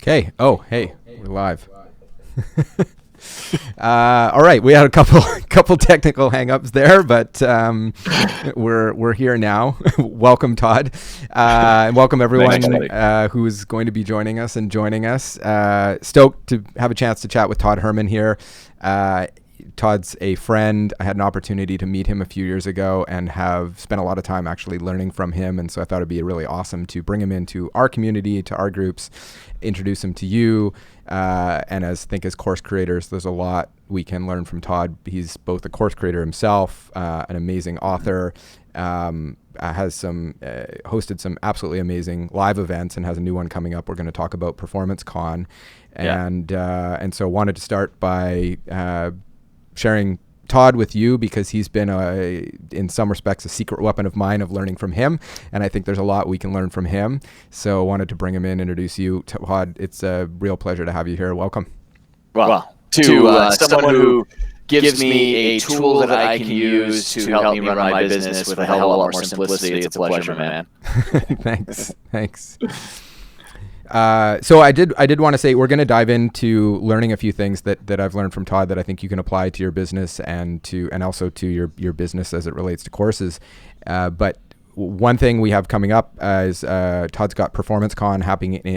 Okay. Oh, hey, we're live. All right, we had a couple technical hangups there, but we're here now. Welcome, Todd, and welcome everyone who's going to be joining us. Stoked to have a chance to chat with Todd Herman here. Todd's a friend. I had an opportunity to meet him a few years ago and have spent a lot of time actually learning from him. And so I thought it'd be really awesome to bring him into our community, to our groups, introduce him to you. And as course creators, there's a lot we can learn from Todd. He's both a course creator himself, an amazing author, has hosted some absolutely amazing live events and has a new one coming up. We're going to talk about PerformanceCon. And so wanted to start by sharing Todd with you because he's been in some respects a secret weapon of mine of learning from him, and I think there's a lot we can learn from him. So wanted to bring him in, introduce you. Todd, it's a real pleasure to have you here. Welcome. Well, to someone who gives me a tool that I can use to help me run my business with a hell of a lot more simplicity, it's a pleasure, man. Thanks. So I did want to say we're going to dive into learning a few things that I've learned from Todd that I think you can apply to your business and also to your business as it relates to courses. But one thing we have coming up is Todd's got PerformanceCon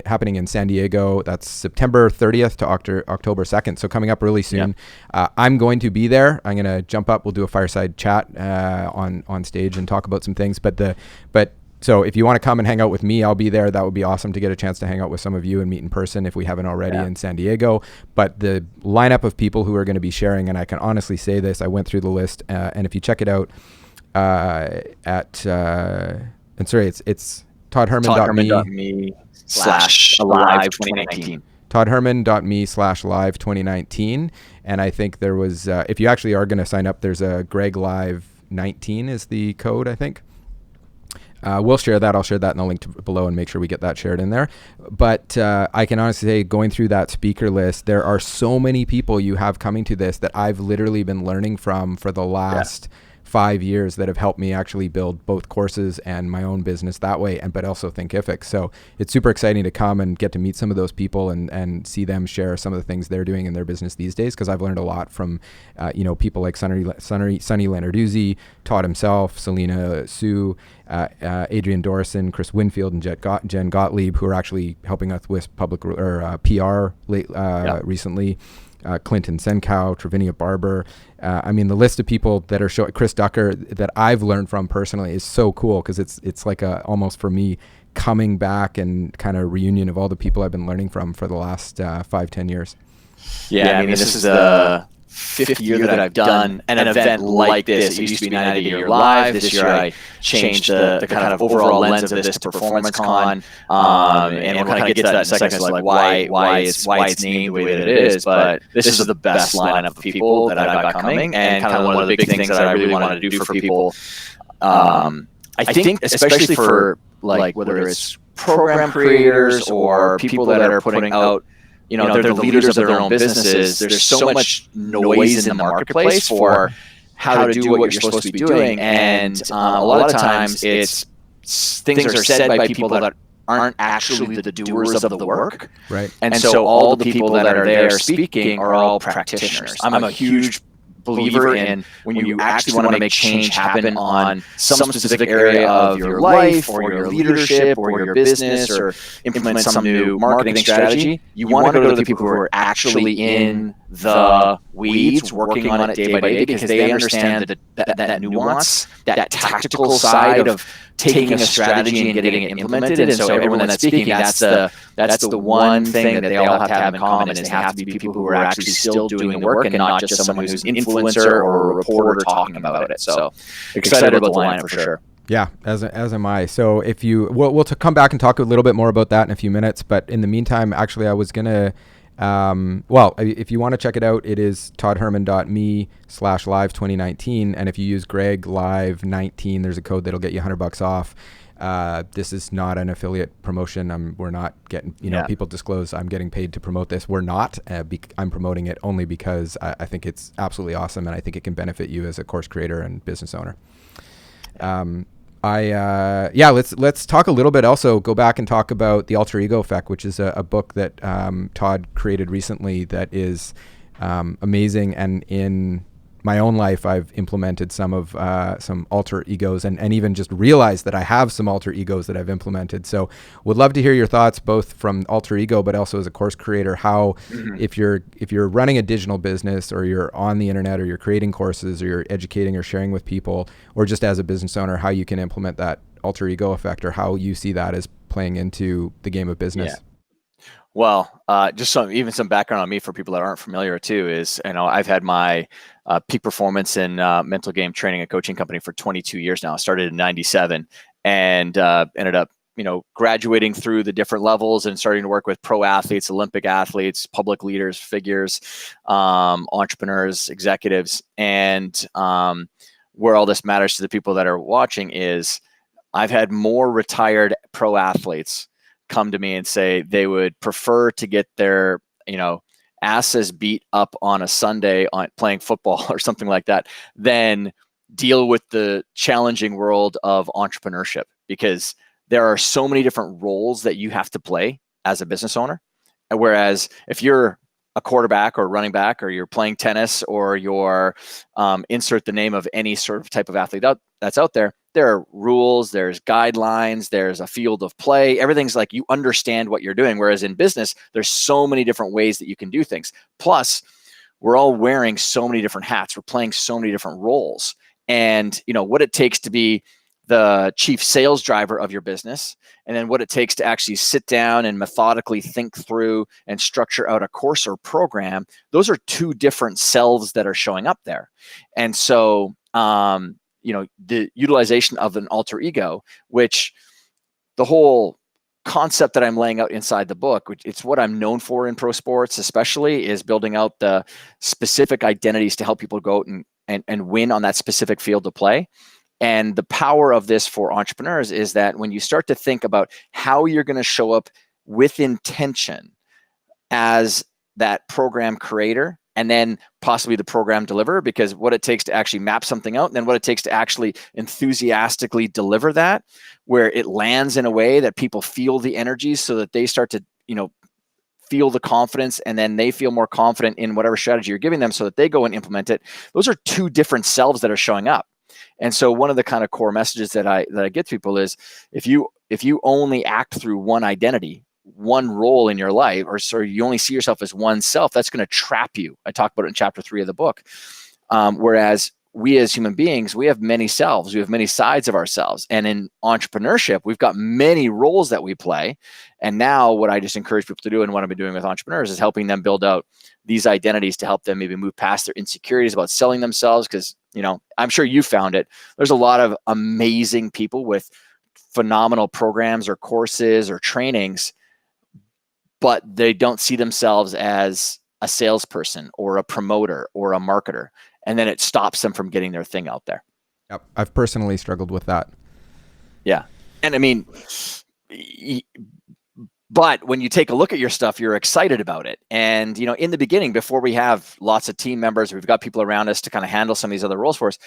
happening in San Diego. That's September 30th to October 2nd. So coming up really soon. I'm going to be there. I'm going to jump up. We'll do a fireside chat on stage and talk about some things. So if you want to come and hang out with me, I'll be there. That would be awesome to get a chance to hang out with some of you and meet in person if we haven't already in San Diego. But the lineup of people who are going to be sharing, and I can honestly say this, I went through the list, and if you check it out it's toddherman.me/alive2019. toddherman.me/live2019. And I think there was, if you actually are going to sign up, there's a Greg Live 19 is the code, I think. We'll share that. I'll share that in the link below and make sure we get that shared in there. But I can honestly say, going through that speaker list, there are so many people you have coming to this that I've literally been learning from for the last 5 years that have helped me actually build both courses and my own business that way, but also Thinkific. So it's super exciting to come and get to meet some of those people and see them share some of the things they're doing in their business these days, because I've learned a lot from people like Sunny Lenarduzzi, Todd himself, Selena Sue, Adrian Dorison, Chris Winfield, and Jen Gottlieb, who are actually helping us with PR recently. Clinton Senkow, Travinia Barber. The list of people that are showing, Chris Ducker, that I've learned from personally is so cool, because it's like almost for me coming back and kind of reunion of all the people I've been learning from for the last 5-10 years. Yeah, this is the fifth year that I've done an event like this. It used to be 90 Year Live. This year I changed the kind of overall lens of this to PerformanceCon, and we'll kind of get to that in a second, so like why it's named the way that it is. But this is the best lineup of people that I've got coming, and kind of one of the big things that I really wanted to do for people. I think especially for like whether it's program creators or people that are putting out, they're the leaders of their own businesses. There's so much noise in the marketplace for how to do what you're supposed to be doing. And a lot of times things are said by people that aren't actually the doers of the work. Right. And so all the people that are there speaking are all practitioners. I'm a huge believer in when you actually want to make change happen on some specific area of your life or your leadership or your business, or implement some new marketing strategy, you want to go to the people who are actually in the weeds, working on it day by day, because they understand that nuance, that tactical side of taking a strategy and getting it implemented. And so everyone that's speaking, that's the one thing that they all have to have in common, is they have to be people who are actually still doing the work and not just someone who's an influencer or a reporter talking about it. So excited about the lineup for sure. Yeah, as am I. So we'll come back and talk a little bit more about that in a few minutes. But in the meantime, actually, I was gonna. If you want to check it out, it is toddherman.me/live2019. And if you use Greg Live 19, there's a code that'll get you $100 off. This is not an affiliate promotion. We're not getting, people disclose I'm getting paid to promote this. We're not. I'm promoting it only because I think it's absolutely awesome, and I think it can benefit you as a course creator and business owner. Let's talk a little bit. Also, go back and talk about the Alter Ego Effect, which is a book that Todd created recently that is amazing. And in my own life, I've implemented some alter egos and even just realized that I have some alter egos that I've implemented. So would love to hear your thoughts, both from alter ego, but also as a course creator, how if you're running a digital business, or you're on the internet, or you're creating courses, or you're educating or sharing with people, or just as a business owner, how you can implement that alter ego effect, or how you see that as playing into the game of business. Yeah. Well, just some background on me for people that aren't familiar too is, I've had my peak performance in mental game training and coaching company for 22 years now. I started in 97 and ended up, graduating through the different levels and starting to work with pro athletes, Olympic athletes, public leaders, figures, entrepreneurs, executives. And where all this matters to the people that are watching is I've had more retired pro athletes come to me and say they would prefer to get their, asses beat up on a Sunday on playing football or something like that than deal with the challenging world of entrepreneurship, because there are so many different roles that you have to play as a business owner. And whereas if you're a quarterback or running back, or you're playing tennis, or you're insert the name of any sort of type of athlete that's out there, there are rules, there's guidelines, there's a field of play. Everything's like you understand what you're doing. Whereas in business, there's so many different ways that you can do things. Plus, we're all wearing so many different hats. We're playing so many different roles. And what it takes to be the chief sales driver of your business, and then what it takes to actually sit down and methodically think through and structure out a course or program, those are two different selves that are showing up there. And so, the utilization of an alter ego, which the whole concept that I'm laying out inside the book, which it's what I'm known for in pro sports, especially, is building out the specific identities to help people go out and win on that specific field of play. And the power of this for entrepreneurs is that when you start to think about how you're going to show up with intention as that program creator, and then possibly the program deliverer, because what it takes to actually map something out, and then what it takes to actually enthusiastically deliver that, where it lands in a way that people feel the energy, so that they start to, feel the confidence, and then they feel more confident in whatever strategy you're giving them, so that they go and implement it. Those are two different selves that are showing up. And so one of the kind of core messages that I get to people is, if you only act through one identity, one role in your life, or so you only see yourself as one self, that's going to trap you. I talk about it in chapter 3 of the book. Whereas we as human beings, we have many selves, we have many sides of ourselves. And in entrepreneurship, we've got many roles that we play. And now what I just encourage people to do, and what I've been doing with entrepreneurs, is helping them build out these identities to help them maybe move past their insecurities about selling themselves. Because, I'm sure you found it. There's a lot of amazing people with phenomenal programs or courses or trainings, but they don't see themselves as a salesperson or a promoter or a marketer. And then it stops them from getting their thing out there. Yep. I've personally struggled with that. Yeah. And I mean, but when you take a look at your stuff, you're excited about it. And, in the beginning, before we have lots of team members, we've got people around us to kind of handle some of these other roles for us,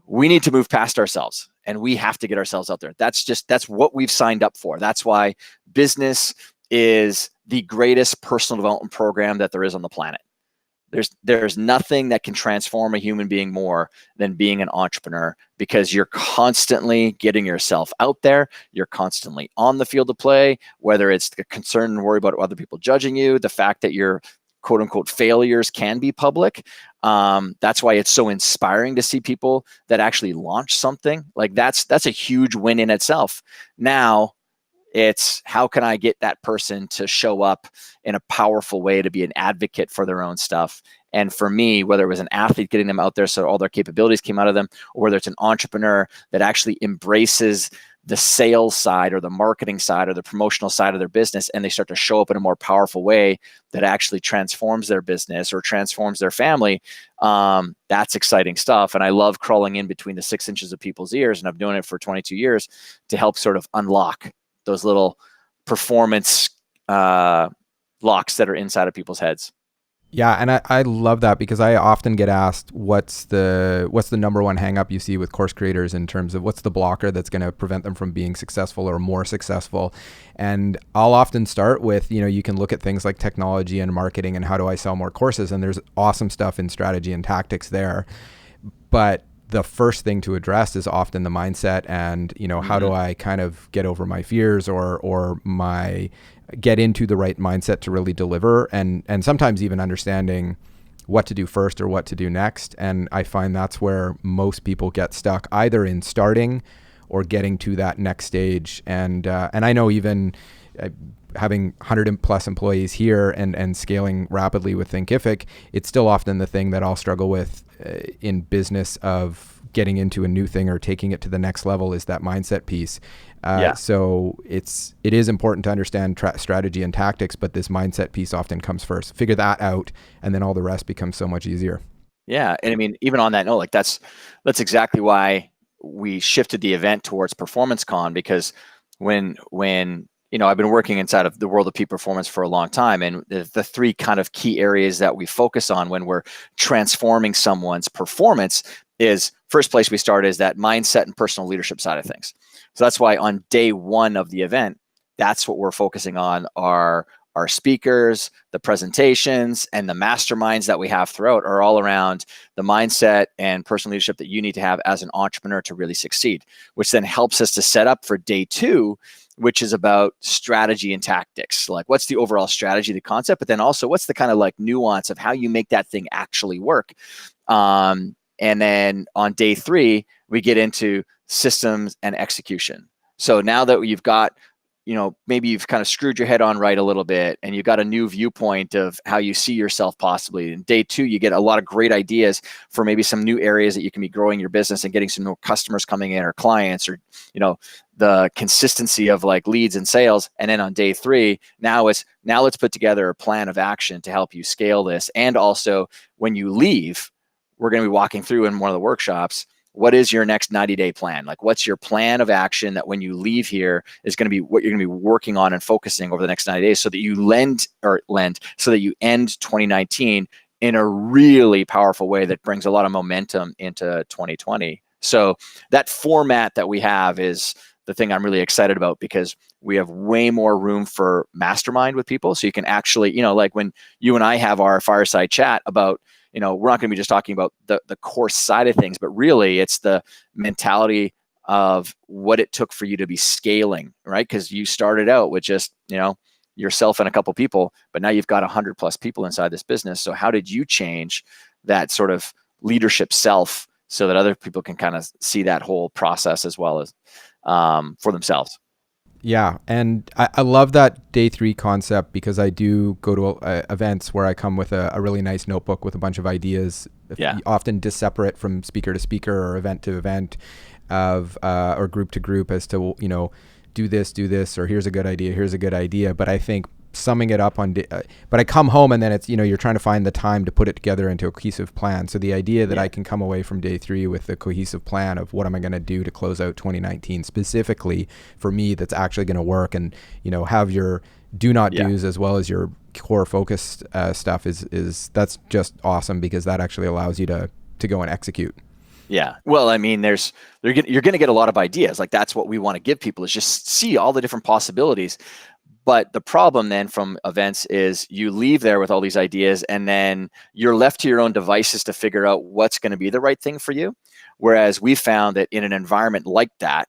we need to move past ourselves, and we have to get ourselves out there. That's what we've signed up for. That's why business is the greatest personal development program that there is on the planet. There's nothing that can transform a human being more than being an entrepreneur, because you're constantly getting yourself out there. You're constantly on the field of play, whether it's the concern and worry about other people judging you, the fact that your quote unquote failures can be public. That's why it's so inspiring to see people that actually launch something. Like that's a huge win in itself. Now, it's how can I get that person to show up in a powerful way to be an advocate for their own stuff. And for me, whether it was an athlete getting them out there so all their capabilities came out of them, or whether it's an entrepreneur that actually embraces the sales side or the marketing side or the promotional side of their business, and they start to show up in a more powerful way that actually transforms their business or transforms their family, that's exciting stuff. And I love crawling in between the 6 inches of people's ears, and I've been doing it for 22 years to help sort of unlock those little performance locks that are inside of people's heads. Yeah, and I love that because I often get asked what's the number one hang up you see with course creators in terms of what's the blocker that's going to prevent them from being successful or more successful. And I'll often start with, you can look at things like technology and marketing and how do I sell more courses, and there's awesome stuff in strategy and tactics there. But the first thing to address is often the mindset and, how do I kind of get over my fears or my get into the right mindset to really deliver, and sometimes even understanding what to do first or what to do next. And I find that's where most people get stuck, either in starting or getting to that next stage. And I know even having 100 plus employees here and scaling rapidly with Thinkific, it's still often the thing that I'll struggle with in business of getting into a new thing or taking it to the next level is that mindset piece. So it is important to understand strategy and tactics, but this mindset piece often comes first. Figure that out, and then all the rest becomes so much easier. Yeah, and I mean, even on that note, like that's exactly why we shifted the event towards PerformanceCon, because when I've been working inside of the world of peak performance for a long time, and the three kind of key areas that we focus on when we're transforming someone's performance is, first place we start is that mindset and personal leadership side of things. So that's why on day one of the event, that's what we're focusing on, our speakers, the presentations, and the masterminds that we have throughout are all around the mindset and personal leadership that you need to have as an entrepreneur to really succeed, which then helps us to set up for day two, which is about strategy and tactics. Like, what's the overall strategy, the concept, but then also what's the kind of like nuance of how you make that thing actually work. And then on day three, we get into systems and execution. So now that you've got, maybe you've kind of screwed your head on right a little bit and you've got a new viewpoint of how you see yourself possibly. In day two, you get a lot of great ideas for maybe some new areas that you can be growing your business and getting some more customers coming in or clients, or, the consistency of like leads and sales. And then on day three, now let's put together a plan of action to help you scale this. And also when you leave, we're going to be walking through in one of the workshops, what is your next 90-day plan? Like, what's your plan of action that when you leave here is going to be what you're going to be working on and focusing over the next 90 days so that you so that you end 2019 in a really powerful way that brings a lot of momentum into 2020. So that format that we have is the thing I'm really excited about, because we have way more room for mastermind with people. So you can actually, like when you and I have our fireside chat about, we're not going to be just talking about the course side of things, but really it's the mentality of what it took for you to be scaling, right? Because you started out with just, yourself and a couple people, but now you've got 100 plus people inside this business. So how did you change that sort of leadership self so that other people can kind of see that whole process as well as for themselves? Yeah, and I love that day three concept, because I do go to events where I come with a really nice notebook with a bunch of ideas, often disseparate from speaker to speaker or event to event, or group to group, as to, do this, or here's a good idea. But I think summing it up but I come home and then it's, you're trying to find the time to put it together into a cohesive plan. So the idea that I can come away from day three with a cohesive plan of what am I going to do to close out 2019 specifically for me that's actually going to work, and, have your do not do's as well as your core focused stuff is that's just awesome, because that actually allows you to go and execute. Yeah. Well, I mean, you're going to get a lot of ideas. Like, that's what we want to give people, is just see all the different possibilities. But the problem then from events is you leave there with all these ideas and then you're left to your own devices to figure out what's going to be the right thing for you. Whereas we found that in an environment like that,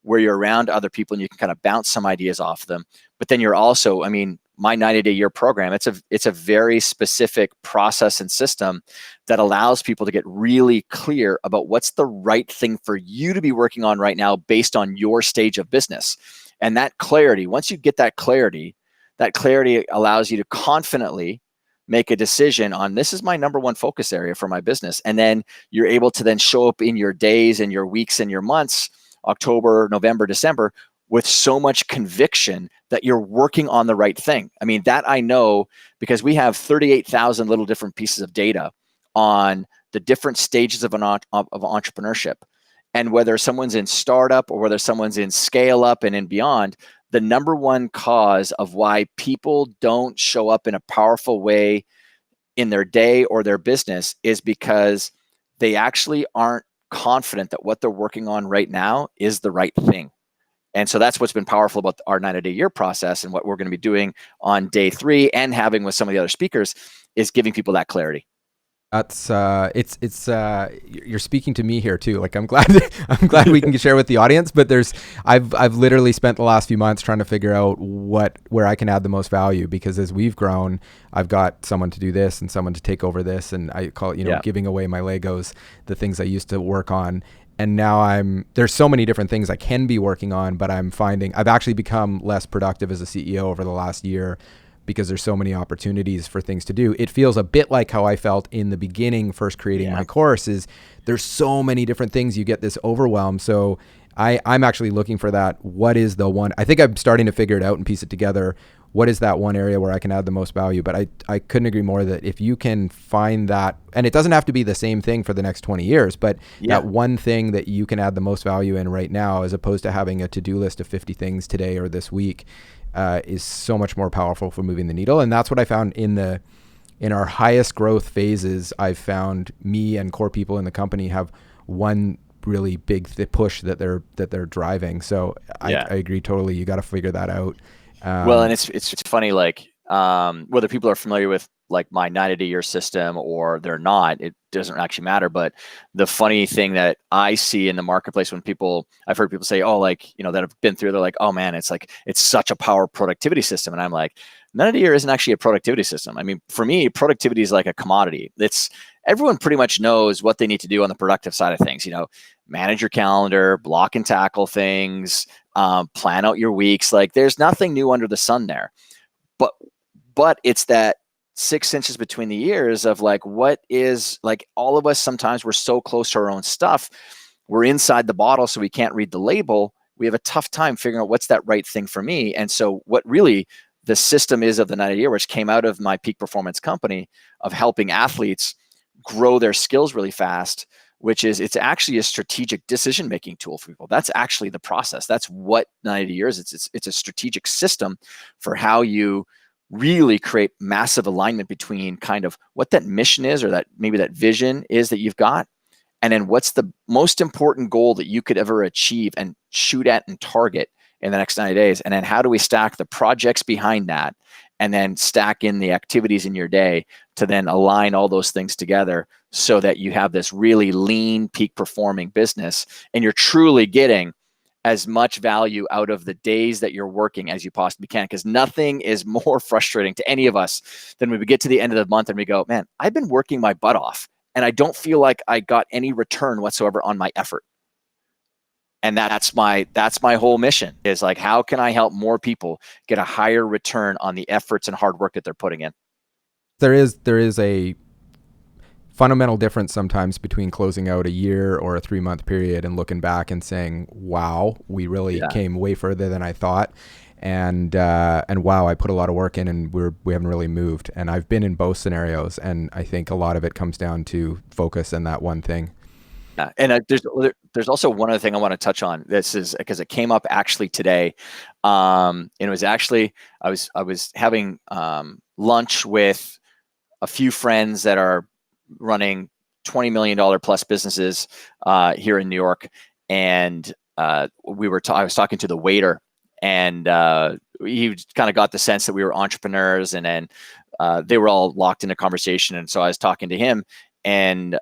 where you're around other people and you can kind of bounce some ideas off them, but then you're also, I mean, my 90-day year program, it's a very specific process and system that allows people to get really clear about what's the right thing for you to be working on right now based on your stage of business. And that clarity, once you get that clarity allows you to confidently make a decision on, this is my number one focus area for my business. And then you're able to then show up in your days and your weeks and your months, October, November, December, with so much conviction that you're working on the right thing. I mean, that I know, because we have 38,000 little different pieces of data on the different stages of entrepreneurship. And whether someone's in startup or whether someone's in scale up and in beyond, the number one cause of why people don't show up in a powerful way in their day or their business is because they actually aren't confident that what they're working on right now is the right thing. And so that's what's been powerful about our 90-day year process, and what we're going to be doing on day 3 and having with some of the other speakers is giving people that clarity. That's you're speaking to me here too. Like I'm glad we can share with the audience, but I've literally spent the last few months trying to figure out where I can add the most value, because as we've grown, I've got someone to do this and someone to take over this, and I call it, giving away my Legos, the things I used to work on. And now there's so many different things I can be working on, but I'm finding I've actually become less productive as a CEO over the last year, because there's so many opportunities for things to do. It feels a bit like how I felt in the beginning, first creating my course, is there's so many different things, you get this overwhelm. So I'm actually looking for that. What is the one? I think I'm starting to figure it out and piece it together. What is that one area where I can add the most value? But I couldn't agree more that if you can find that, and it doesn't have to be the same thing for the next 20 years, but that one thing that you can add the most value in right now, as opposed to having a to-do list of 50 things today or this week, is so much more powerful for moving the needle. And that's what I found in our highest growth phases. I've found me and core people in the company have one really big push that they're driving. So I agree totally. You got to figure that out. Well, and it's funny, like whether people are familiar with like my 90-day year system or they're not, it doesn't actually matter. But the funny thing that I see in the marketplace when I've heard people say, oh, like, that have been through, they're like, oh man, it's such a power productivity system. And I'm like, 90-day year isn't actually a productivity system. I mean, for me, productivity is like a commodity. Everyone pretty much knows what they need to do on the productive side of things. Manage your calendar, block and tackle things, plan out your weeks. Like there's nothing new under the sun there. But it's that 6 inches between the ears of like, what is, like, all of us, sometimes we're so close to our own stuff. We're inside the bottle, so we can't read the label. We have a tough time figuring out what's that right thing for me. And so what really the system is of the 90 year, which came out of my peak performance company of helping athletes grow their skills really fast, which is, it's actually a strategic decision-making tool for people. That's actually the process. That's what 90 years is. It's a strategic system for how you really create massive alignment between kind of what that mission is, or that maybe that vision is that you've got, and then what's the most important goal that you could ever achieve and shoot at and target in the next 90 days. And then how do we stack the projects behind that, and then stack in the activities in your day to then align all those things together so that you have this really lean, peak performing business, and you're truly getting as much value out of the days that you're working as you possibly can. Because nothing is more frustrating to any of us than when we get to the end of the month and we go, man, I've been working my butt off and I don't feel like I got any return whatsoever on my effort. And that's my whole mission, is like, how can I help more people get a higher return on the efforts and hard work that they're putting in? There is a fundamental difference sometimes between closing out a year or a 3-month period and looking back and saying, wow, we really came way further than I thought. And wow, I put a lot of work in and we haven't really moved. And I've been in both scenarios. And I think a lot of it comes down to focus and that one thing. Yeah. And there's also one other thing I want to touch on. This is because it came up actually today. And it was actually, I was having lunch with a few friends that are running $20 million plus businesses here in New York. And I was talking to the waiter, and he kind of got the sense that we were entrepreneurs, and then they were all locked in a conversation. And so I was talking to him, and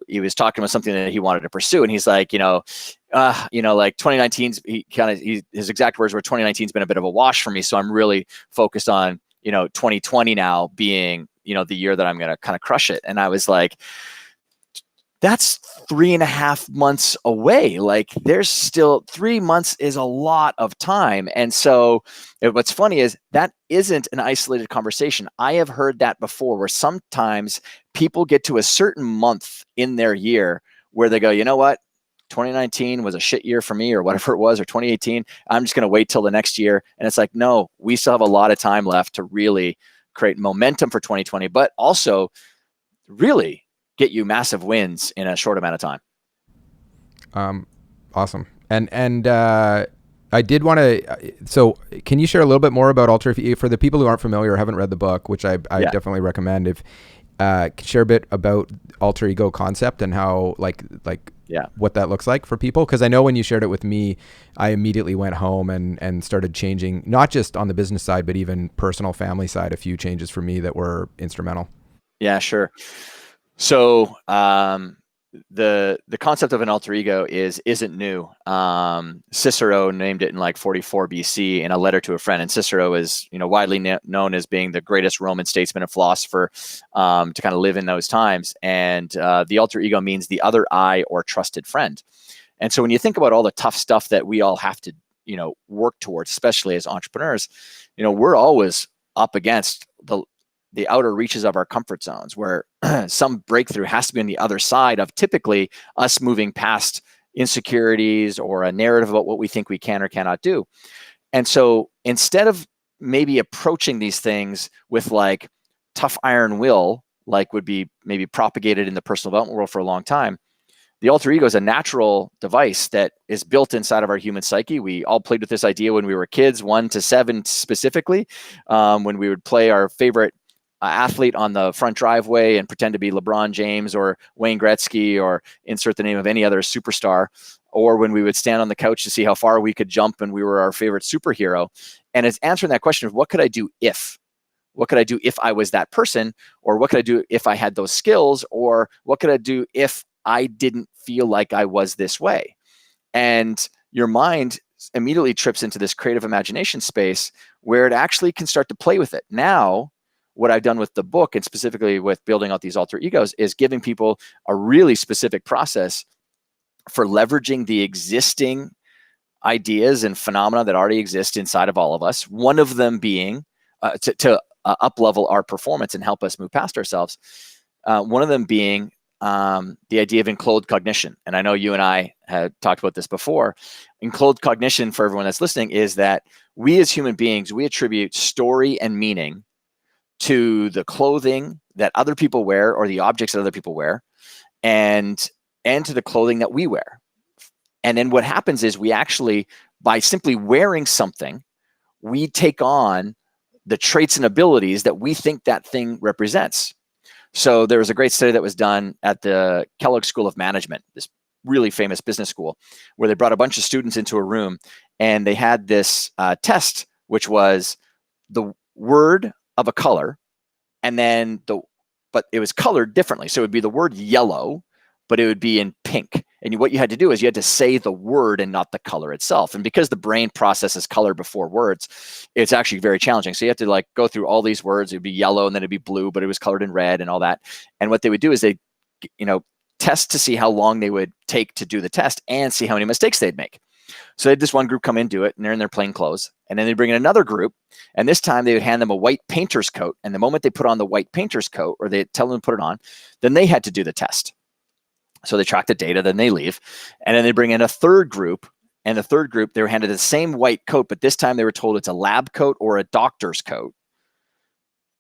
he was talking about something that he wanted to pursue. And he's like, like 2019's, his exact words were, 2019's been a bit of a wash for me. So I'm really focused on, 2020 now being, the year that I'm going to kind of crush it. And I was like, that's 3.5 months away. Like, there's still 3 months is a lot of time. And so what's funny is that isn't an isolated conversation. I have heard that before, where sometimes people get to a certain month in their year where they go, you know what? 2019 was a shit year for me, or whatever it was, or 2018, I'm just going to wait till the next year. And it's like, no, we still have a lot of time left to really create momentum for 2020, but also really get you massive wins in a short amount of time. Awesome. And I did want to, so can you share a little bit more about Ultra for the people who aren't familiar or haven't read the book, which I definitely recommend. share a bit about alter ego concept and how Yeah. what that looks like for people? Because I know when you shared it with me, I immediately went home and started changing, not just on the business side, but even personal family side, a few changes for me that were instrumental. Yeah, sure. So the concept of an alter ego isn't new. Cicero named it in like 44 BC in a letter to a friend, and Cicero is widely known as being the greatest Roman statesman and philosopher to kind of live in those times. And the alter ego means the other I or trusted friend. And so when you think about all the tough stuff that we all have to work towards, especially as entrepreneurs, we're always up against the outer reaches of our comfort zones, where some breakthrough has to be on the other side of typically us moving past insecurities or a narrative about what we think we can or cannot do. And so instead of maybe approaching these things with like tough iron will, like would be maybe propagated in the personal development world for a long time, the alter ego is a natural device that is built inside of our human psyche. We all played with this idea when we were kids, 1 to 7 specifically, when we would play our favorite athlete on the front driveway and pretend to be LeBron James or Wayne Gretzky or insert the name of any other superstar, or when we would stand on the couch to see how far we could jump and we were our favorite superhero. And it's answering that question of what could I do if? What could I do if I was that person? Or what could I do if I had those skills? Or what could I do if I didn't feel like I was this way? And your mind immediately trips into this creative imagination space where it actually can start to play with it. Now, what I've done with the book, and specifically with building out these alter egos, is giving people a really specific process for leveraging the existing ideas and phenomena that already exist inside of all of us. One of them being to up-level our performance and help us move past ourselves. One of them being the idea of enclosed cognition. And I know you and I had talked about this before. Enclosed cognition, for everyone that's listening, is that we as human beings, we attribute story and meaning to the clothing that other people wear or the objects that other people wear, and to the clothing that we wear. And then what happens is we actually, by simply wearing something, we take on the traits and abilities that we think that thing represents. So there was a great study that was done at the Kellogg School of Management, this really famous business school, where they brought a bunch of students into a room and they had this test, which was the word of a color, and then but it was colored differently. So it would be the word yellow, but it would be in pink. And what you had to do is you had to say the word and not the color itself. And because the brain processes color before words, it's actually very challenging. So you have to like go through all these words. It'd be yellow and then it'd be blue, but it was colored in red and all that. And what they would do is they, test to see how long they would take to do the test and see how many mistakes they'd make. So they had this one group come in, do it, and they're in their plain clothes. And then they bring in another group, and this time they would hand them a white painter's coat. And the moment they put on the white painter's coat, or they tell them to put it on, then they had to do the test. So they track the data, then they leave. And then they bring in a third group, and the third group, they were handed the same white coat, but this time they were told it's a lab coat or a doctor's coat.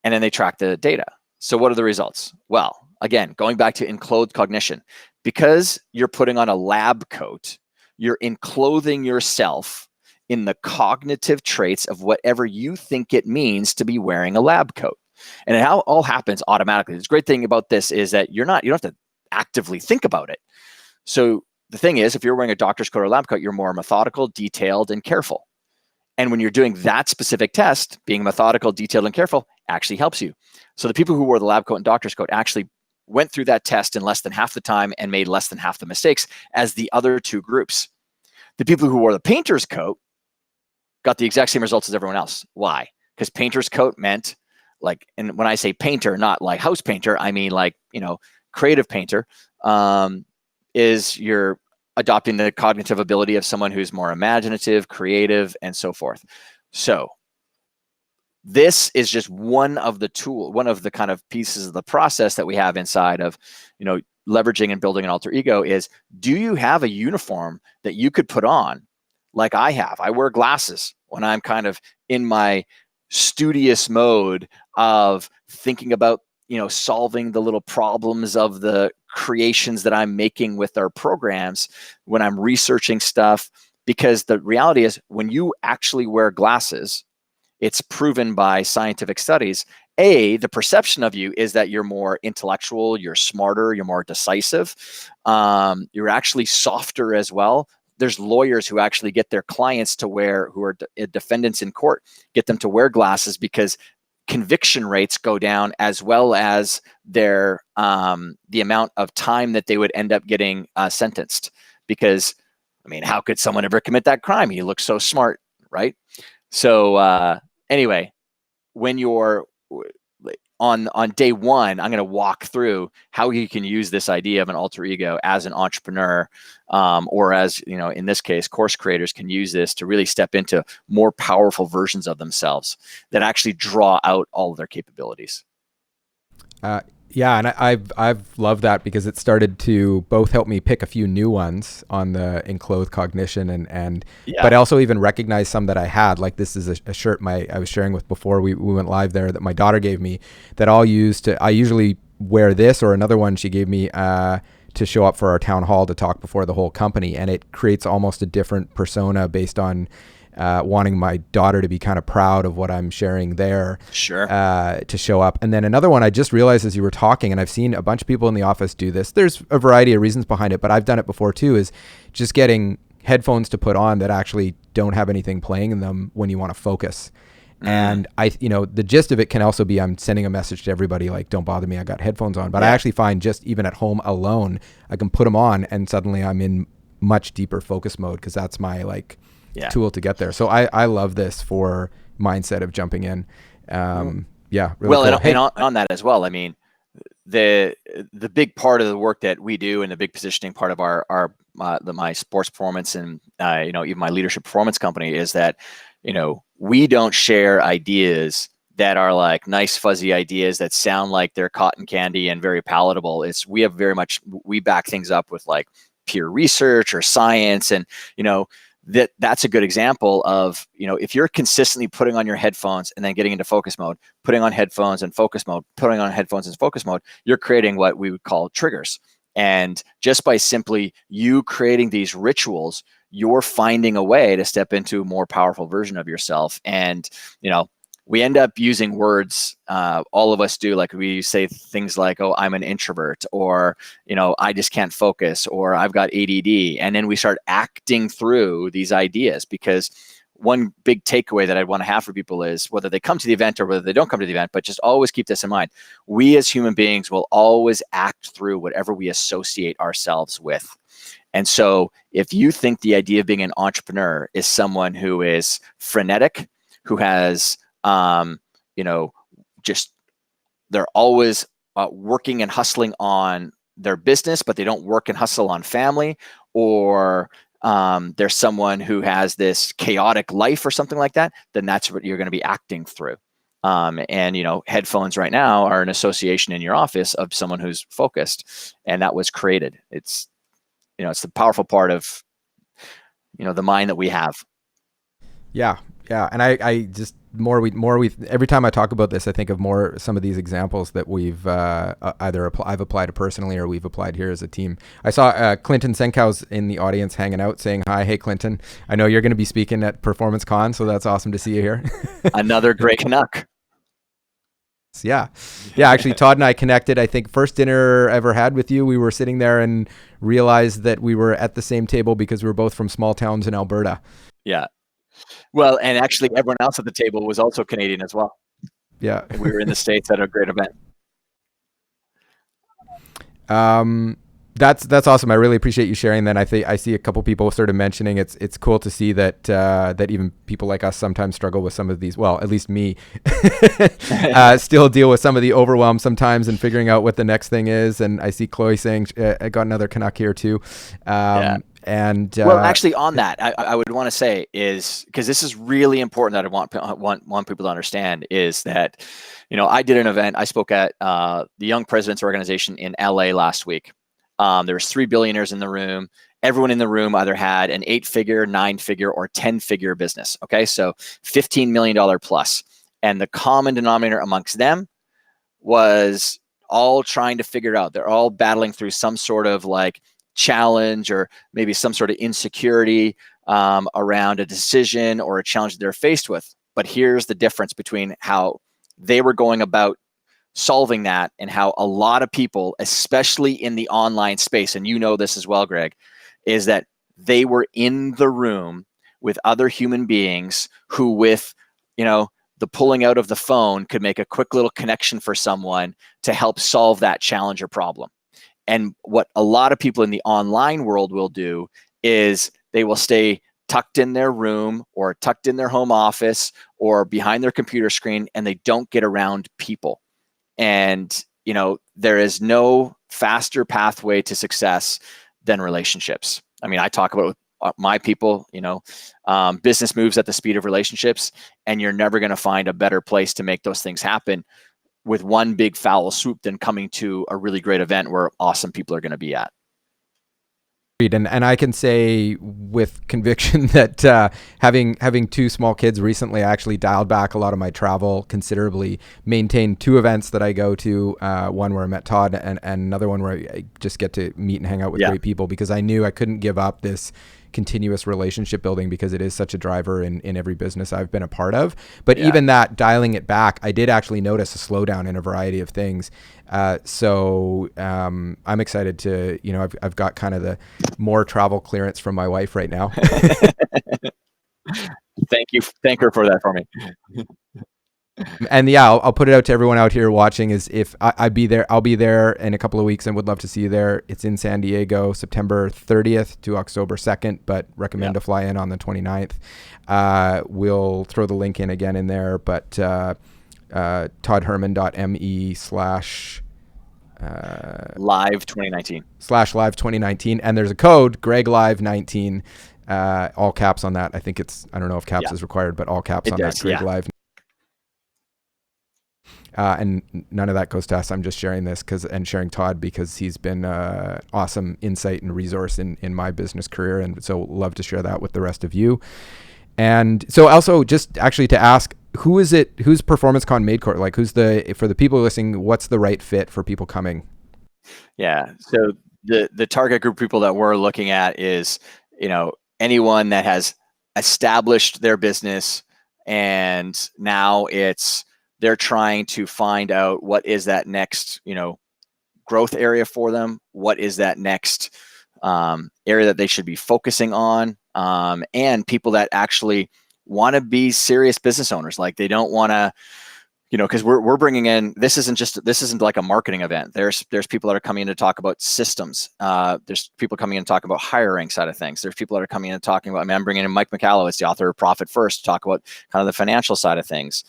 And then they track the data. So what are the results? Well, again, going back to enclosed cognition, because you're putting on a lab coat, you're enclothing yourself in the cognitive traits of whatever you think it means to be wearing a lab coat. And it all happens automatically. The great thing about this is that you don't have to actively think about it. So the thing is, if you're wearing a doctor's coat or a lab coat, you're more methodical, detailed, and careful. And when you're doing that specific test, being methodical, detailed, and careful actually helps you. So the people who wore the lab coat and doctor's coat actually went through that test in less than half the time and made less than half the mistakes as the other two groups. The people who wore the painter's coat got the exact same results as everyone else. Why? Because painter's coat meant like, and when I say painter, not like house painter, I mean like, creative painter, is you're adopting the cognitive ability of someone who's more imaginative, creative, and so forth. So this is just one of the kind of pieces of the process that we have inside of, leveraging and building an alter ego is, do you have a uniform that you could put on like I have? I wear glasses when I'm kind of in my studious mode of thinking about, solving the little problems of the creations that I'm making with our programs, when I'm researching stuff, because the reality is when you actually wear glasses, it's proven by scientific studies. The perception of you is that you're more intellectual, you're smarter, you're more decisive. You're actually softer as well. There's lawyers who actually get their clients to wear, who are defendants in court, get them to wear glasses because conviction rates go down, as well as their the amount of time that they would end up getting sentenced. Because, I mean, how could someone ever commit that crime? He looks so smart, right? So anyway, when you're on day one, I'm going to walk through how you can use this idea of an alter ego as an entrepreneur, or as, in this case, course creators can use this to really step into more powerful versions of themselves that actually draw out all of their capabilities. Yeah, and I've loved that because it started to both help me pick a few new ones on the enclothed cognition and but also even recognize some that I had. Like, this is a shirt I was sharing with before we went live there that my daughter gave me that I usually wear this, or another one she gave me to show up for our town hall to talk before the whole company, and it creates almost a different persona based on wanting my daughter to be kind of proud of what I'm sharing there. Sure. To show up. And then another one I just realized as you were talking, and I've seen a bunch of people in the office do this. There's a variety of reasons behind it, but I've done it before too, is just getting headphones to put on that actually don't have anything playing in them when you want to focus. And the gist of it can also be I'm sending a message to everybody like, don't bother me, I got headphones on. But I actually find just even at home alone, I can put them on and suddenly I'm in much deeper focus mode, because that's my tool to get there. So I love this for mindset of jumping in. Really well, cool. and on that as well, I mean, the big part of the work that we do, and the big positioning part of my sports performance and even my leadership performance company, is that we don't share ideas that are like nice fuzzy ideas that sound like they're cotton candy and very palatable. We back things up with like peer research or science, and that's a good example of, if you're consistently putting on your headphones and then getting into focus mode, putting on headphones and focus mode, putting on headphones and focus mode, you're creating what we would call triggers. And just by simply you creating these rituals, you're finding a way to step into a more powerful version of yourself. And, we end up using words, all of us do, like we say things like, oh, I'm an introvert, or, I just can't focus, or I've got ADD. And then we start acting through these ideas, because one big takeaway that I'd want to have for people is, whether they come to the event or whether they don't come to the event, but just always keep this in mind. We as human beings will always act through whatever we associate ourselves with. And so if you think the idea of being an entrepreneur is someone who is frenetic, who has just they're always working and hustling on their business, but they don't work and hustle on family, or there's someone who has this chaotic life or something like that, then that's what you're going to be acting through. And headphones right now are an association in your office of someone who's focused, and that was created. It's the powerful part of the mind that we have. Yeah. And I just every time I talk about this, I think of some of these examples that we've I've applied to personally, or we've applied here as a team. I saw Clinton Senkow's in the audience hanging out, saying hi. Hey, Clinton, I know you're going to be speaking at PerformanceCon, so that's awesome to see you here. Another great Canuck. Yeah. Actually, Todd and I connected. I think first dinner I ever had with you, we were sitting there and realized that we were at the same table because we were both from small towns in Alberta. Yeah. Well, and actually everyone else at the table was also Canadian as well. Yeah. And we were in the States at a great event. That's awesome. I really appreciate you sharing that. I see a couple people sort of mentioning it's cool to see that that even people like us sometimes struggle with some of these. Well, at least me, still deal with some of the overwhelm sometimes and figuring out what the next thing is. And I see Chloe saying I got another Canuck here too. And well, actually, on that, I would want to say is, because this is really important that I want people to understand, is that I did an event. I spoke at the Young Presidents Organization in LA last week. There was 3 billionaires in the room. Everyone in the room either had an 8-figure, 9-figure, or 10-figure business. Okay, so $15 million plus, and the common denominator amongst them was all trying to figure out. They're all battling through some sort of like challenge, or maybe some sort of insecurity around a decision or a challenge that they're faced with. But here's the difference between how they were going about solving that and how a lot of people, especially in the online space, and you know this as well, Greg, is that they were in the room with other human beings who, with, the pulling out of the phone, could make a quick little connection for someone to help solve that challenge or problem. And what a lot of people in the online world will do is they will stay tucked in their room or tucked in their home office or behind their computer screen, and they don't get around people. And, there is no faster pathway to success than relationships. I mean, I talk about it with my people, business moves at the speed of relationships, and you're never going to find a better place to make those things happen with one big foul swoop than coming to a really great event where awesome people are going to be at. And I can say with conviction that having two small kids recently, I actually dialed back a lot of my travel considerably, maintained 2 events that I go to, one where I met Todd and another one where I just get to meet and hang out with great people, because I knew I couldn't give up this continuous relationship building, because it is such a driver in every business I've been a part of. But even that, dialing it back, I did actually notice a slowdown in a variety of things. So I'm excited to, I've got kind of the more travel clearance from my wife right now. Thank her for that for me. And I'll put it out to everyone out here watching, is if I'll be there in a couple of weeks and would love to see you there. It's in San Diego, September 30th to October 2nd, but recommend to fly in on the 29th. We'll throw the link in again in there, but toddherman.me/ live 2019 /live 2019, and there's a code GregLive19, all caps on that. I think I don't know if caps is required, but all caps on that, GregLive. And none of that goes to us. I'm just sharing this and sharing Todd, because he's been awesome insight and resource in my business career, and so love to share that with the rest of you. And so also just actually to ask, who's PerformanceCon made for? Like, for the people listening, what's the right fit for people coming? Yeah. So the target group of people that we're looking at is, anyone that has established their business, and now they're trying to find out what is that next, growth area for them. What is that next area that they should be focusing on? And people that actually want to be serious business owners. Like, they don't want to, because we're bringing in, this isn't like a marketing event. There's people that are coming in to talk about systems. There's people coming in to talk about hiring side of things. There's people that are coming in and talking about, I'm bringing in Mike McCallowitz, the author of Profit First, to talk about kind of the financial side of things.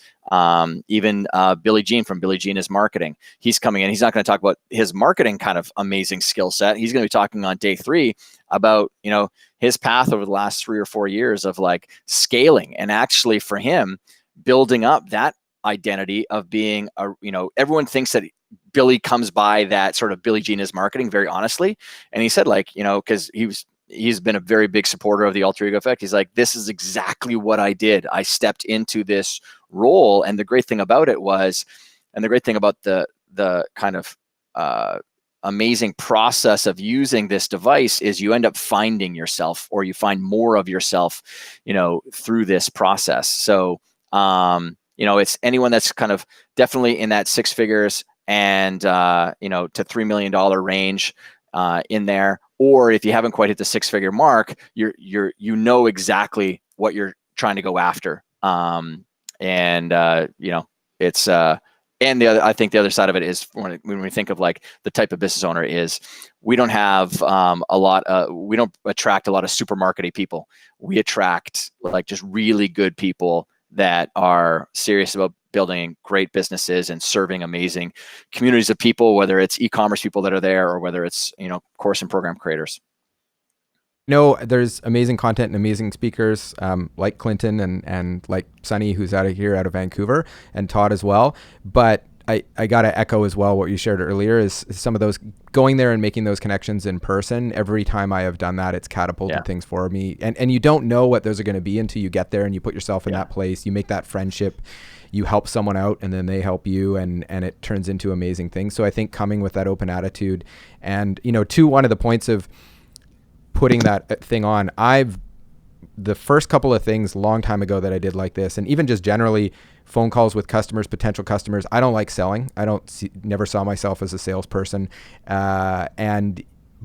Even Billy Jean from Billy Jean is Marketing. He's coming in. He's not going to talk about his marketing kind of amazing skill set. He's going to be talking on day 3 about, his path over the last 3 or 4 years of like scaling, and actually for him building up that identity of being everyone thinks that Billy comes by that sort of Billy Jean is Marketing, very honestly. And he said, like, because he's been a very big supporter of the alter ego effect. He's like, this is exactly what I did. I stepped into this role. And the great thing about it was, and the great thing about the kind of amazing process of using this device is you end up finding yourself, or you find more of yourself, through this process. So, it's anyone that's kind of definitely in that 6 figures and, to $3 million range in there. Or if you haven't quite hit the 6-figure mark, you're exactly what you're trying to go after. It's and I think the other side of it is when we think of like the type of business owner is, we don't have we don't attract a lot of super marketing people. We attract like just really good people that are serious about building great businesses and serving amazing communities of people, whether it's e-commerce people that are there, or whether it's, course and program creators. There's amazing content and amazing speakers like Clinton and like Sunny, who's out of Vancouver, and Todd as well. But I got to echo as well what you shared earlier, is some of those going there and making those connections in person. Every time I have done that, it's catapulted things for me. And you don't know what those are going to be until you get there and you put yourself in that place. You make that friendship, you help someone out, and then they help you, and it turns into amazing things. So I think coming with that open attitude, and to one of the points of putting that thing on, the first couple of things long time ago that I did like this, and even just generally phone calls with customers, potential customers. I don't like selling. Never saw myself as a salesperson.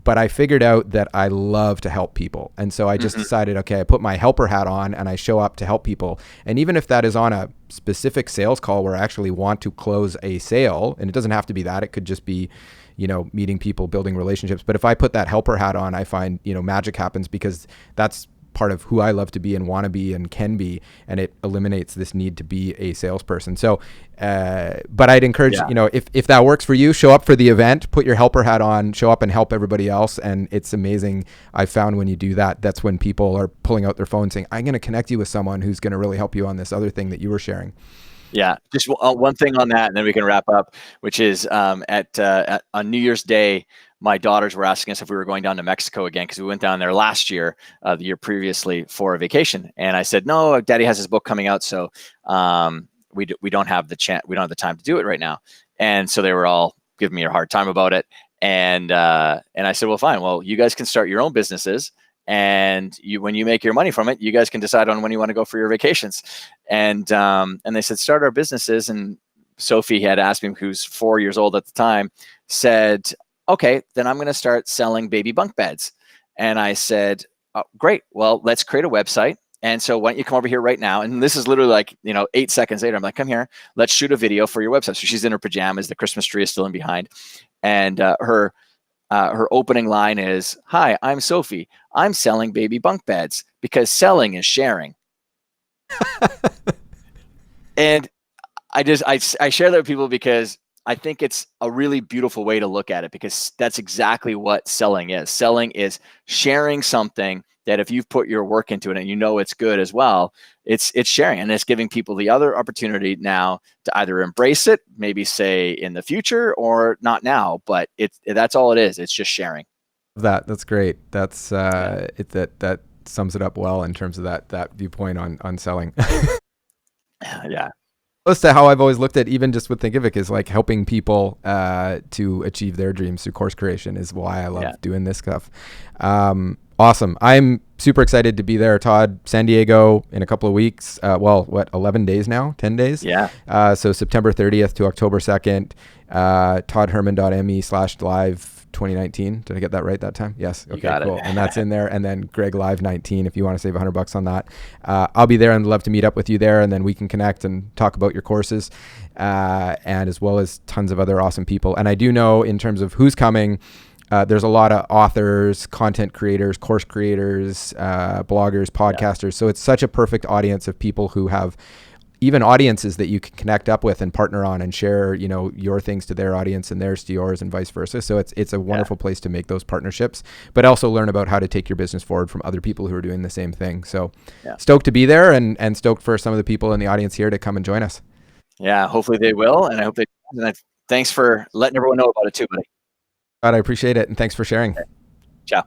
But I figured out that I love to help people. And so I just decided, okay, I put my helper hat on and I show up to help people. And even if that is on a specific sales call where I actually want to close a sale, and it doesn't have to be that, it could just be, meeting people, building relationships. But if I put that helper hat on, I find, magic happens, because that's part of who I love to be and want to be and can be, and it eliminates this need to be a salesperson. So, but I'd encourage, if that works for you, show up for the event, put your helper hat on, show up and help everybody else. And it's amazing. I found when you do that, that's when people are pulling out their phone saying, I'm going to connect you with someone who's going to really help you on this other thing that you were sharing. Yeah, just one thing on that, and then we can wrap up, which is on New Year's Day, my daughters were asking us if we were going down to Mexico again, because we went down there last year, the year previously, for a vacation. And I said, no, Daddy has his book coming out, so we don't have the time to do it right now. And so they were all giving me a hard time about it. And I said, well, fine. Well, you guys can start your own businesses. And when you make your money from it, you guys can decide on when you want to go for your vacations. And they said, start our businesses. And Sophie had asked me, who's 4 years old at the time, said, okay, then I'm going to start selling baby bunk beds. And I said, oh, great. Well, let's create a website. And so why don't you come over here right now? And this is literally like, 8 seconds later, I'm like, come here, let's shoot a video for your website. So she's in her pajamas. The Christmas tree is still in behind. And her opening line is, hi, I'm Sophie. I'm selling baby bunk beds because selling is sharing. And I share that with people because I think it's a really beautiful way to look at it, because that's exactly what selling is. Selling is sharing something that if you've put your work into it and it's good as well, it's sharing, and it's giving people the other opportunity now to either embrace it, maybe say in the future, or not now, but that's all it is. It's just sharing. That's great. That's that sums it up well in terms of that viewpoint on selling. Yeah. Close to how I've always looked at, even just with Thinkific, is like helping people to achieve their dreams through course creation is why I love doing this stuff. Awesome. I'm super excited to be there, Todd. San Diego in a couple of weeks. 11 days now? 10 days? Yeah. So September 30th to October 2nd, toddherman.me/live 2019. Did I get that right that time? Yes. Okay, cool. And that's in there. And then Greg Live 19, if you want to save $100 on that. I'll be there and love to meet up with you there. And then we can connect and talk about your courses, and as well as tons of other awesome people. And I do know, in terms of who's coming, there's a lot of authors, content creators, course creators, bloggers, podcasters. Yeah. So it's such a perfect audience of people who have even audiences that you can connect up with and partner on and share, your things to their audience and theirs to yours, and vice versa. So it's a wonderful place to make those partnerships, but also learn about how to take your business forward from other people who are doing the same thing. So stoked to be there, and stoked for some of the people in the audience here to come and join us. Yeah, hopefully they will. And I hope thanks for letting everyone know about it too, buddy. God, I appreciate it. And thanks for sharing. Okay. Ciao.